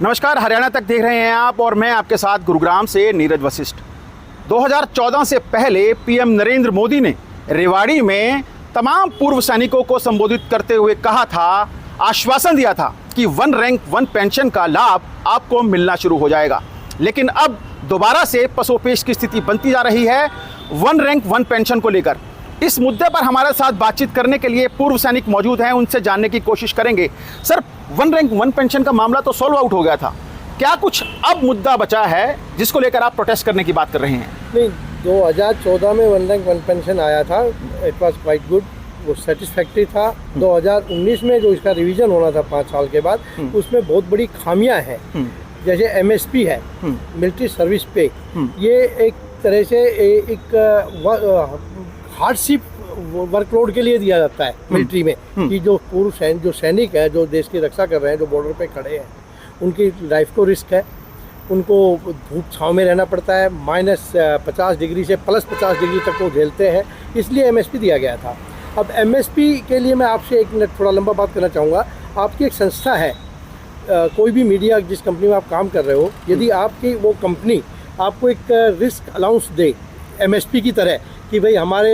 नमस्कार, हरियाणा तक देख रहे हैं आप और मैं आपके साथ गुरुग्राम से नीरज वशिष्ठ। 2014 से पहले पीएम नरेंद्र मोदी ने रेवाड़ी में तमाम पूर्व सैनिकों को संबोधित करते हुए कहा था, आश्वासन दिया था कि वन रैंक वन पेंशन का लाभ आपको मिलना शुरू हो जाएगा। लेकिन अब दोबारा से पसोपेश की स्थिति बनती जा रही है वन रैंक वन पेंशन को लेकर। इस मुद्दे पर हमारे साथ बातचीत करने के लिए पूर्व सैनिक मौजूद हैं, उनसे जानने की कोशिश करेंगे। Sir, one rank one pension का मामला तो सॉल्व आउट हो गया था, क्या कुछ अब मुद्दा बचा है जिसको लेकर आप प्रोटेस्ट करने की बात कर रहे हैं? नहीं, 2014 में वन रैंक वन पेंशन आया था, इट वाज क्वाइट गुड, वो सेटिस्फैक्ट्री था। 2019 में जो इसका रिवीजन होना था 5 साल के बाद, उसमें बहुत बड़ी खामियां हैं। जैसे एमएसपी है, मिलिट्री सर्विस पे, ये एक तरह से एक हार्डशिप वर्कलोड के लिए दिया जाता है मिलिट्री में कि जो जो सैनिक है, जो देश की रक्षा कर रहे हैं, जो बॉर्डर पे खड़े हैं, उनकी लाइफ को रिस्क है, उनको धूप छाँव में रहना पड़ता है, -50 डिग्री से +50 डिग्री तक वो झेलते हैं, इसलिए एमएसपी दिया गया था। अब एमएसपी के लिए मैं आपसे एक मिनट थोड़ा लंबा बात करना चाहूँगा। आपकी एक संस्था है, कोई भी मीडिया जिस कंपनी में आप काम कर रहे हो, यदि आपकी वो कंपनी आपको एक रिस्क अलाउंस दे एमएसपी की तरह कि भाई हमारे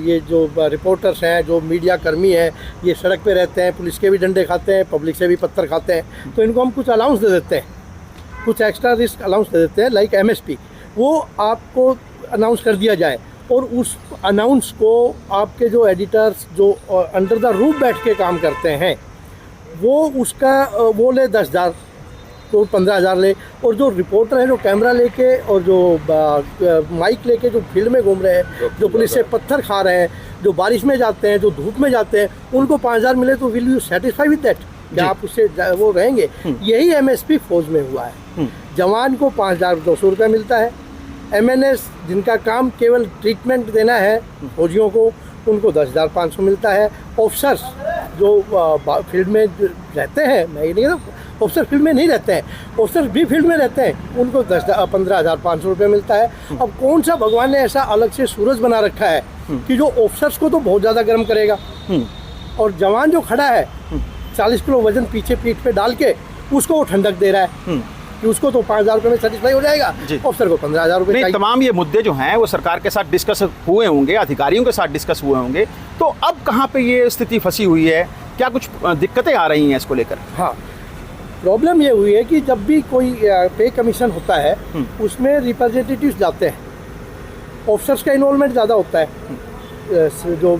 ये जो रिपोर्टर्स हैं, जो मीडिया कर्मी हैं, ये सड़क पे रहते हैं, पुलिस के भी डंडे खाते हैं, पब्लिक से भी पत्थर खाते हैं, तो इनको हम कुछ अलाउंस दे देते हैं, कुछ एक्स्ट्रा रिस्क अलाउंस दे देते हैं लाइक एमएसपी, वो आपको अनाउंस कर दिया जाए और उस अनाउंस को आपके जो एडिटर्स जो अंडर द रूफ बैठ के काम करते हैं वो उसका वो ले 10,000 तो 15,000 ले, और जो रिपोर्टर हैं जो कैमरा लेके और जो माइक लेके जो फील्ड में घूम रहे हैं, जो पुलिस से पत्थर खा रहे हैं, जो बारिश में जाते हैं, जो धूप में जाते हैं, उनको 5,000 मिले तो will you satisfy with that? क्या आप उससे वो रहेंगे? यही एमएसपी फौज में हुआ है। जवान को 5,200 रुपये मिलता है, एमएनएस जिनका काम केवल ट्रीटमेंट देना है फौजियों को, उनको 10,500 मिलता है। ऑफिसर्स जो फील्ड में रहते हैं, मैं ये नहीं कहता ऑफिसर फील्ड में नहीं रहते हैं, ऑफिसर भी फील्ड में रहते हैं, उनको 15,500 रुपये मिलता है। अब कौन सा भगवान ने ऐसा अलग से सूरज बना रखा है कि जो ऑफिसर्स को तो बहुत ज़्यादा गर्म करेगा और जवान जो खड़ा है 40 किलो वजन पीछे पीठ पे डाल के उसको वो ठंडक दे रहा है कि उसको तो 5,000 रुपये में सेटिस्फाई हो जाएगा, ऑफिसर को 15,000 रुपये चाहिए। तमाम ये मुद्दे जो हैं वो सरकार के साथ डिस्कस हुए होंगे, अधिकारियों के साथ डिस्कस हुए होंगे, तो अब कहाँ पे ये स्थिति फंसी हुई है? क्या कुछ दिक्कतें आ रही हैं इसको लेकर? हाँ, प्रॉब्लम ये हुई है कि जब भी कोई पे कमीशन होता है उसमें रिप्रेजेंटेटिव्स जाते हैं, ऑफिसर्स का इन्वॉल्वमेंट ज़्यादा होता है। जो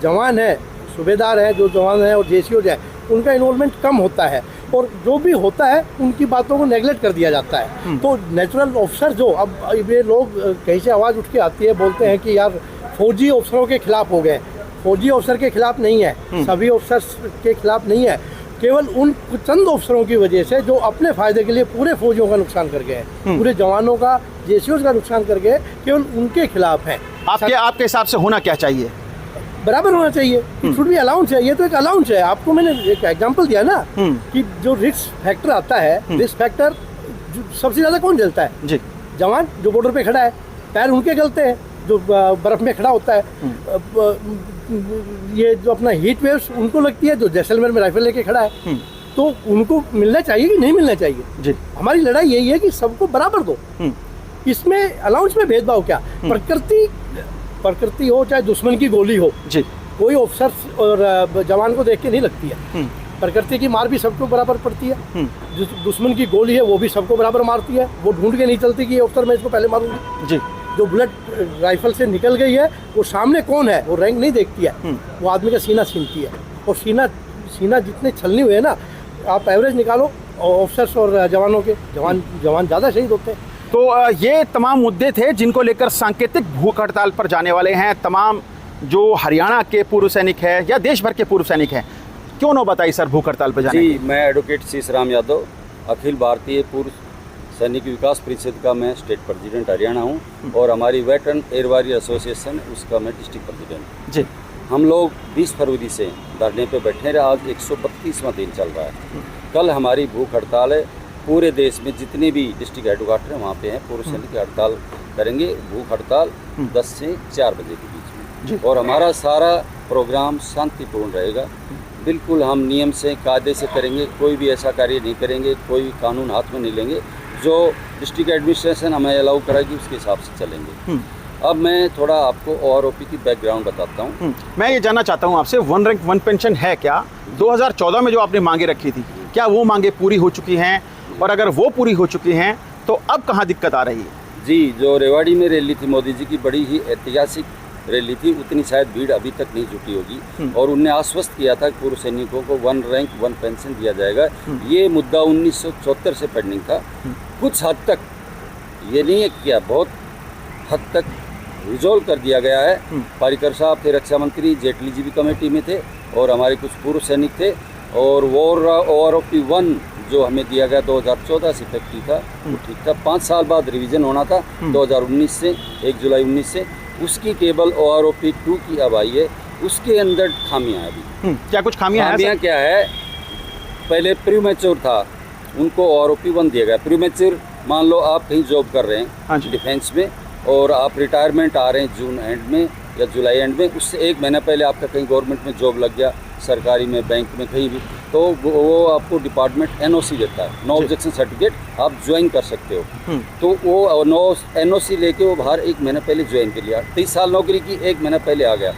जवान है, सूबेदार हैं, जो जवान हैं और जेसीओ हैं, उनका इन्वॉल्वमेंट कम होता है और जो भी होता है उनकी बातों को नेगलेक्ट कर दिया जाता है। तो नेचुरल ऑफिसर जो, अब ये लोग कहीं से आवाज़ उठ के आती है, बोलते हैं कि यार फौजी अफसरों के खिलाफ हो गए। फौजी अफसर के खिलाफ नहीं है, सभी अफसर्स के खिलाफ नहीं है, केवल उन चंद अफसरों की वजह से जो अपने फायदे के लिए पूरे फौजियों का नुकसान कर गए, पूरे जवानों का, जेसीओ का नुकसान कर गए, केवल उनके खिलाफ हैं। आपके हिसाब से होना क्या चाहिए? बराबर होना चाहिए, शुड बी अलाउंस है, ये तो एक अलाउंस है। आपको मैंने एक एग्जांपल दिया ना कि जो रिस्क फैक्टर आता है, रिस्क फैक्टर सबसे ज़्यादा कौन झेलता है? जी, जवान जो बॉर्डर पे खड़ा है, पैर उनके गलते हैं, जो बर्फ़ में खड़ा होता है। ये जो अपना हीट वेव्स उनको लगती है, जो जैसलमेर में राइफल लेके खड़ा है, तो उनको मिलना चाहिए कि नहीं मिलना चाहिए? जी, हमारी लड़ाई यही है कि सबको बराबर दो। इसमें अलाउंस में भेदभाव क्या? प्रकृति हो चाहे दुश्मन की गोली हो, जी, कोई ऑफिसर और जवान को देख के नहीं लगती है। प्रकृति की मार भी सबको बराबर पड़ती है, जो दुश्मन की गोली है वो भी सबको बराबर मारती है। वो ढूंढ के नहीं चलती कि ऑफिसर मैं इसको पहले मारूंगी। जी, जो बुलेट राइफल से निकल गई है वो सामने कौन है वो रैंक नहीं देखती है, वो आदमी का सीना छीनती है। और सीना जितने छलनी हुए ना, आप एवरेज निकालो ऑफिसर्स और जवानों के, जवान ज़्यादा शहीद होते हैं। तो ये तमाम मुद्दे थे जिनको लेकर सांकेतिक भूख हड़ताल पर जाने वाले हैं तमाम जो हरियाणा के पूर्व सैनिक हैं या देश भर के पूर्व सैनिक हैं। क्यों ना बताइए सर भूख हड़ताल पर जाने? जी, मैं एडवोकेट शीशराम यादव, अखिल भारतीय पूर्व सैनिक विकास परिषद का मैं स्टेट प्रेसिडेंट हरियाणा हूँ और हमारी वेटरन एयर वॉरियर एसोसिएशन उसका मैं डिस्ट्रिक्ट प्रेसिडेंट। जी, हम लोग 20 फरवरी से धरने पे बैठे रहे, आज 132वां दिन चल रहा है। कल हमारी भूख हड़ताल है, पूरे देश में जितने भी डिस्ट्रिक्ट हेडक्वार्टर हैं वहाँ पे हैं, पूर्व सैनिक हड़ताल करेंगे, भूख हड़ताल 10 से 4 बजे के बीच में। और हमारा सारा प्रोग्राम शांतिपूर्ण रहेगा। बिल्कुल हम नियम से कायदे से करेंगे, कोई भी ऐसा कार्य नहीं करेंगे, कोई भी कानून हाथ में नहीं लेंगे, जो डिस्ट्रिक्ट एडमिनिस्ट्रेशन हमें अलाउ कराएगी उसके हिसाब से चलेंगे। अब मैं थोड़ा आपको OROP की बैकग्राउंड बताता हूँ। मैं ये जानना चाहता हूँ आपसे, वन रैंक वन पेंशन है क्या? 2014 में जो आपने मांगे रखी थी, क्या वो मांगे पूरी हो चुकी हैं? और अगर वो पूरी हो चुकी हैं तो अब कहाँ दिक्कत आ रही है? जी, जो रेवाड़ी में रैली थी मोदी जी की, बड़ी ही ऐतिहासिक रैली थी, उतनी शायद भीड़ अभी तक नहीं जुटी होगी। और उनने आश्वस्त किया था कि पूर्व सैनिकों को वन रैंक वन पेंशन दिया जाएगा। ये मुद्दा 1974 से पेंडिंग था। कुछ हद तक, ये नहीं है किया, बहुत हद तक रिजोल्व कर दिया गया है। पारिकर साहब थे रक्षा मंत्री, जेटली जी भी कमेटी में थे, और हमारे कुछ पूर्व सैनिक थे। और OROP 1 जो हमें दिया गया 2014 से इफेक्टिव था, वो ठीक था। 5 साल बाद रिवीजन होना था 2019 से, 1 जुलाई 19 से। उसकी केवल OROP 2 की अब आई है, उसके अंदर खामियां हैं अभी। क्या कुछ खामियां हैं? खामियां क्या है? पहले प्रीमैच्योर था, उनको OROP 1 दिया गया। प्रीमैच्योर, मान लो आप कहीं जॉब कर रहे हाँ हैं डिफेंस में, और आप रिटायरमेंट आ रहे हैं जून एंड में या जुलाई एंड में, उससे 1 महीना पहले आपका कहीं गवर्नमेंट में जॉब लग गया, सरकारी में, बैंक में, कहीं भी, तो वो आपको डिपार्टमेंट NOC देता है, नो ऑब्जेक्शन सर्टिफिकेट, आप ज्वाइन कर सकते हो। तो वो NOC लेके वो बाहर 1 महीना पहले ज्वाइन कर लिया। 30 साल नौकरी की, 1 महीना पहले आ गया।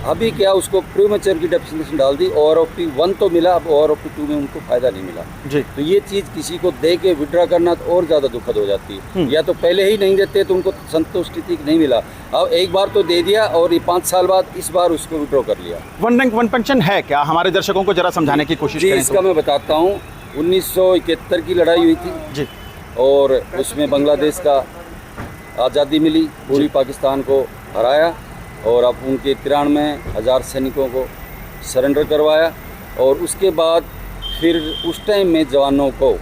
अभी क्या, उसको प्रीमैच्योर की डेफिनेशन डाल दी। OROP 1 तो मिला, अब OROP 2 में उनको फायदा नहीं मिला जी। तो ये चीज़ किसी को दे के विड्रॉ करना तो और ज़्यादा दुखद हो जाती है। या तो पहले ही नहीं देते तो उनको संतुष्टि नहीं मिला, अब एक बार तो दे दिया, और ये 5 साल बाद इस बार उसको विड्रॉ कर लिया। वन रैंक वन पेंशन है क्या? हमारे दर्शकों को जरा समझाने की कोशिश जी, करें। इसका मैं बताता हूँ। 1971 की लड़ाई हुई थी जी, और उसमें बांग्लादेश का आज़ादी मिली, पूरी पाकिस्तान को हराया, और अब उनके 93,000 सैनिकों को सरेंडर करवाया। और उसके बाद फिर उस टाइम में जवानों को,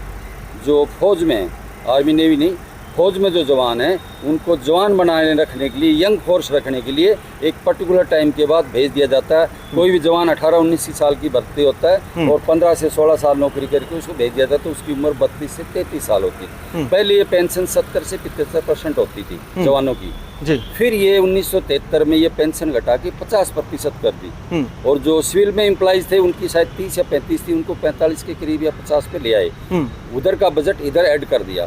जो फौज में, आर्मी नेवी नहीं, फौज में जो जवान हैं, उनको जवान बनाने रखने के लिए, यंग फोर्स रखने के लिए एक पर्टिकुलर टाइम के बाद भेज दिया जाता है। कोई भी जवान 18-19 साल की भर्ती होता है और 15 से 16 साल नौकरी करके उसको भेज दिया जाता है, तो उसकी उम्र 32 से 33 साल होती है। पहले ये पेंशन 70 से 75% होती थी जवानों की जी। फिर ये 1973 में ये पेंशन घटा के 50% कर दी। और जो सिविल में एम्प्लॉइज थे उनकी शायद 30 या 35 थी, उनको 45 के करीब या 50 पे ले आए। उधर का बजट इधर ऐड कर दिया।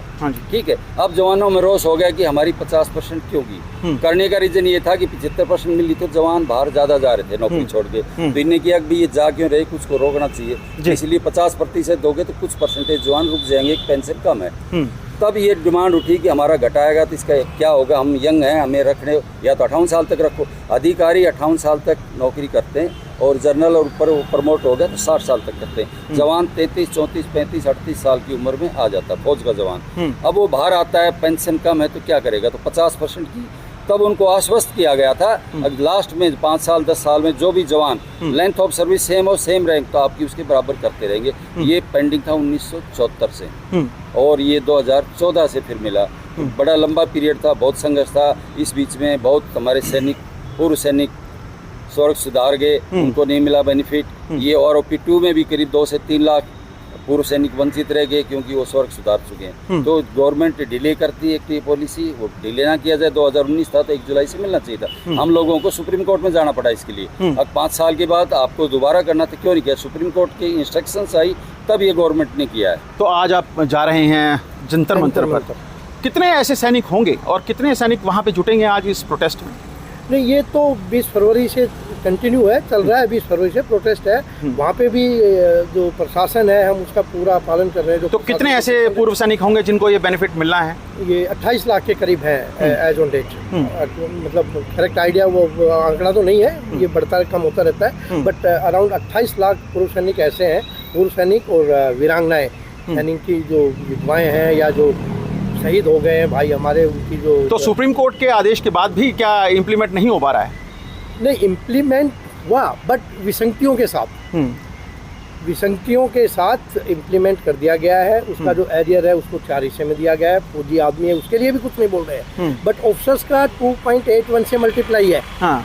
ठीक है, अब जवानों में रोष हो गया कि हमारी 50% क्यों की। करने का रीजन ये था कि 75% मिली तो जवान बाहर ज्यादा जा रहे थे नौकरी छोड़ के, तो इन्हें किया कि ये जा क्यों रहे, कुछ को रोकना चाहिए, इसलिए 50% दोगे तो कुछ परसेंटेज जवान रुक जाएंगे, एक पेंशन कम है। तब ये डिमांड उठी कि हमारा घटाएगा तो इसका क्या होगा, हम यंग हैं, हमें रखने या तो 58 साल तक रखो। अधिकारी 58 साल तक नौकरी करते हैं और जनरल और ऊपर प्रमोट हो गया तो 60 साल तक करते हैं। जवान 33, 34, 35, 38 साल की उम्र में आ जाता है फौज का जवान। अब वो बाहर आता है, पेंशन कम है तो क्या करेगा, तो 50% की। तब उनको आश्वस्त किया गया था लास्ट में 5 साल 10 साल में जो भी जवान लेंथ ऑफ सर्विस सेम हो, सेम रैंक, तो आपकी उसके बराबर करते रहेंगे। ये पेंडिंग था 1974 से और ये 2014 से फिर मिला। बड़ा लंबा पीरियड था, बहुत संघर्ष था। इस बीच में बहुत हमारे सैनिक, पूर्व सैनिक स्वर्ग सुधार गए, उनको नहीं मिला बेनिफिट। ये OROP 2 में भी करीब 2 से 3 लाख पूर्व सैनिक वंचित रह गए क्योंकि वो स्वर्ग सुधार चुके हैं। तो गवर्नमेंट डिले करती है एक पॉलिसी, वो डिले ना किया जाए। 2019 था तो 1 जुलाई से मिलना चाहिए था। हम लोगों को सुप्रीम कोर्ट में जाना पड़ा इसके लिए। अब 5 साल के बाद आपको दोबारा करना था, क्यों नहीं किया? सुप्रीम कोर्ट की इंस्ट्रक्शंस आई तब ये गवर्नमेंट ने किया है। तो आज आप जा रहे हैं जंतर मंतर पर, कितने ऐसे सैनिक होंगे और कितने सैनिक वहाँ पे जुटेंगे आज इस प्रोटेस्ट में? नहीं, ये तो 20 फरवरी से कंटिन्यू है, चल रहा है। 20 फरवरी से प्रोटेस्ट है। वहाँ पे भी जो प्रशासन है हम उसका पूरा पालन कर रहे हैं। तो कितने ऐसे पूर्व सैनिक होंगे जिनको ये बेनिफिट मिलना है? ये 28 लाख के करीब है एज ऑन डेट। मतलब करेक्ट आइडिया वो आंकड़ा तो नहीं है, ये बढ़ता कम होता रहता है, बट अराउंड 28 लाख पूर्व सैनिक ऐसे हैं, पूर्व सैनिक और वीरांगनाएं, यानी कि जो विधवाएं हैं या जो शहीद हो गए हैं भाई हमारे, उनकी जो। तो सुप्रीम कोर्ट के आदेश के बाद भी क्या इम्प्लीमेंट नहीं हो पा रहा है? नहीं, इम्प्लीमेंट हुआ बट विसंगतियों के साथ, विसंगतियों के साथ इम्प्लीमेंट कर दिया गया है। उसका जो एरियर है उसको 4 हिस्से में दिया गया है। फौजी आदमी है उसके लिए भी कुछ नहीं बोल रहे हैं, बट ऑफिसर्स का 2.81 से मल्टीप्लाई है। हाँ।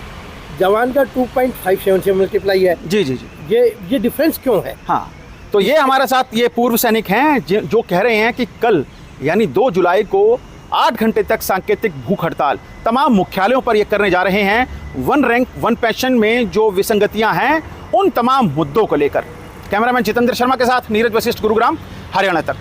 जवान का 2.57 से मल्टीप्लाई है। जी जी जी। ये डिफरेंस क्यों है? हाँ, तो ये हमारे साथ ये पूर्व सैनिक हैं जो कह रहे हैं कि कल यानी 2 जुलाई को 8 घंटे तक सांकेतिक भूख हड़ताल तमाम मुख्यालयों पर ये करने जा रहे हैं। वन रैंक वन पेंशन में जो विसंगतियां हैं उन तमाम मुद्दों को लेकर। कैमरामैन जितेंद्र शर्मा के साथ नीरज वशिष्ठ, गुरुग्राम, हरियाणा तक।